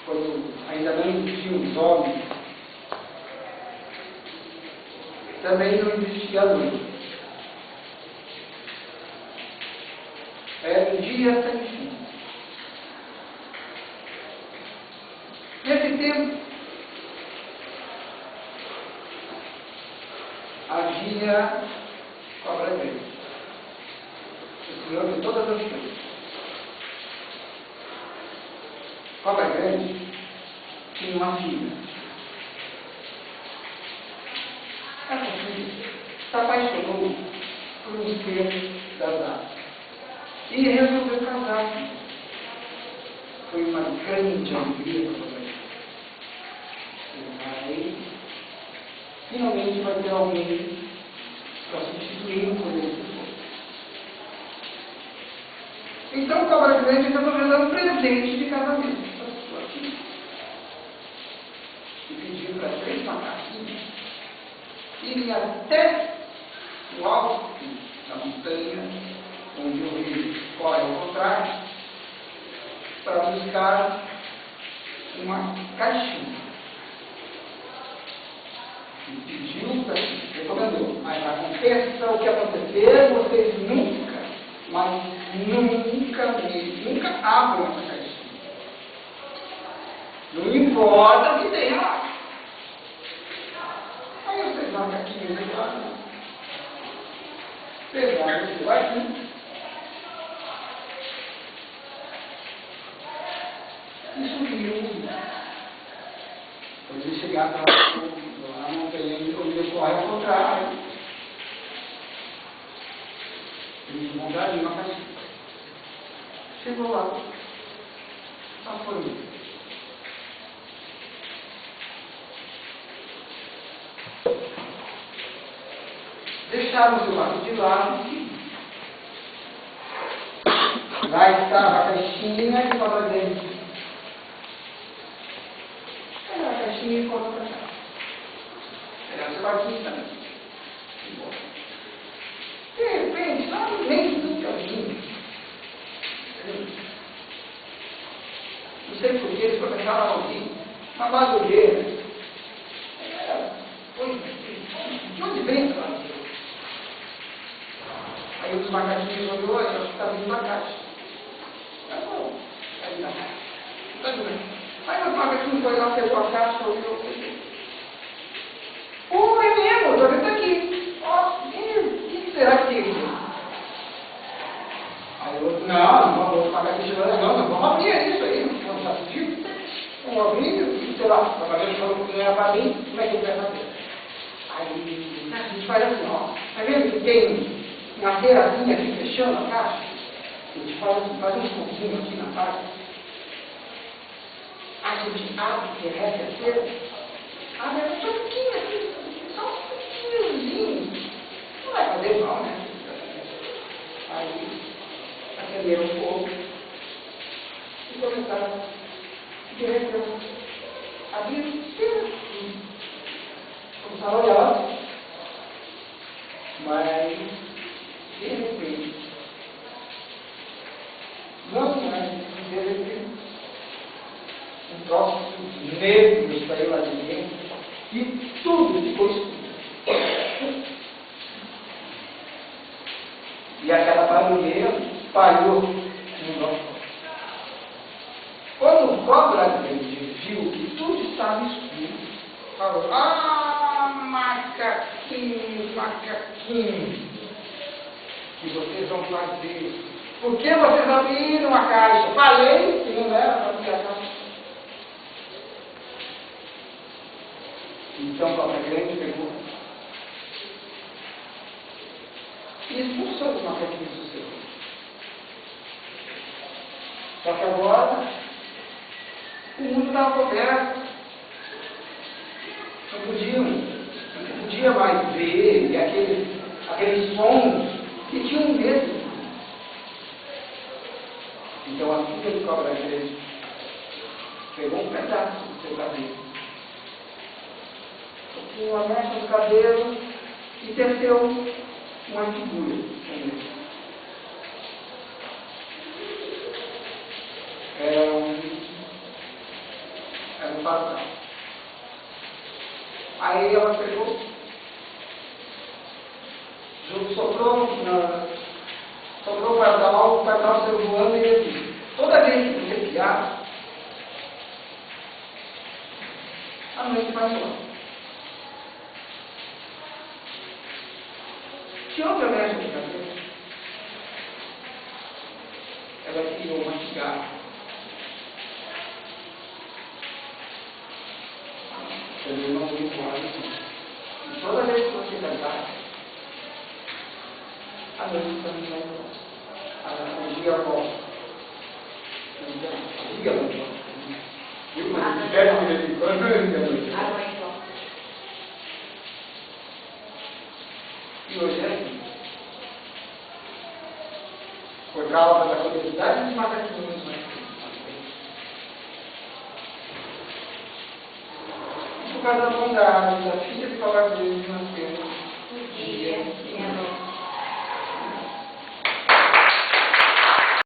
quando ainda não existiam os homens, também não existia a luz. Era um dia sem fim. Nesse tempo, havia cobra grande, o Senhor de todas as coisas. Cobra grande tinha uma filha. Essa filha se apaixonou por um ser das águas e resolveu casar. Foi uma grande alegria para o Pai. Finalmente vai ter alguém para substituir o poder do fogo. Então o Cobra Grande resolveu dar um presente de casamento para sua filha. E pediu para 3 macaquinhos irem até o alto da montanha, onde o rio corre ao contrário, para buscar uma caixinha. E pediu para si, recomendou, mas aconteça o que acontecer, vocês nunca, mas nunca abram essa caixinha. Não importa o que tenha lá. Aí vocês vão aqui e lá, pegaram o seu aqui e subiram. Quando eles chegaram lá na montanha, onde corre ao contrário, eles encontraram uma caixinha. Chegou lá, só foi. Deixaram o seu lado de lado e lá estava a caixinha de Cobra Grande. Era a caixinha e conta para cá. Era o seu barquinho também. De repente, lá no meio do caminho, não sei por que eles começaram a ouvir uma barulheira. De onde vem essa barulheira? Aí os macaquinhos olhou, acho que estava vindo uma caixa. Mas bom, aí na caixa. Está doendo. Aí os macaquinhos foi lá, pegou a caixa, olhou. É mesmo, estou vendo aqui. Ó, o que será que é isso? Aí o outro, não, os macaquinhos chegou, não, vamos abrir isso aí, não está sentindo? Vamos abrir, sei lá, o macaquinho falou que não era para mim, como é que ele vai fazer? Aí a gente faz assim, ó, tá vendo que tem uma feirazinha aqui fechando a caixa? A gente faz uns pouquinhos aqui na parte. A gente abre, derrete a cera, abre só um pouquinho aqui, só um pouquinhozinho. Não vai fazer mal, né? Aí acenderam o fogo e começaram a derreter. Abriram cera. Começaram a olhar, mas de repente, de repente, um troço negro saiu lá de dentro e tudo ficou escuro. E aquela barulheira espalhou no nosso. Quando o Cobra Grande viu que tudo estava escuro, falou: macaquinhos, o que vocês vão fazer? Por que vocês abriram a caixa? Falei que não era para abrir a caixa. Então o Cobra Grande pegou e expulsou os macaquinhos do seu. Só que agora o mundo estava coberto. Não podia mais ver aqueles sons que tinham medo. Então a filha do Cobra Grande pegou um pedaço do seu cabelo, colocou uma mecha no cabelo e teceu uma figura. Era participação. Aí ela pegou, soprou o pardal saiu voando e ele disse, toda vez que você piar, a noite vai embora. De onde eu lembro de cabeça? Ela criou uma cigarra. Também não vou embora. E toda vez que você cantar, a noite também vai embora. O dia volta. O dia volta. Viu? Mas se perde de vez em quando, a noite volta. E hoje é assim. Por causa da curiosidade dos macaquinhos, por causa da bondade, da filha de Salvador, nós temos um dia.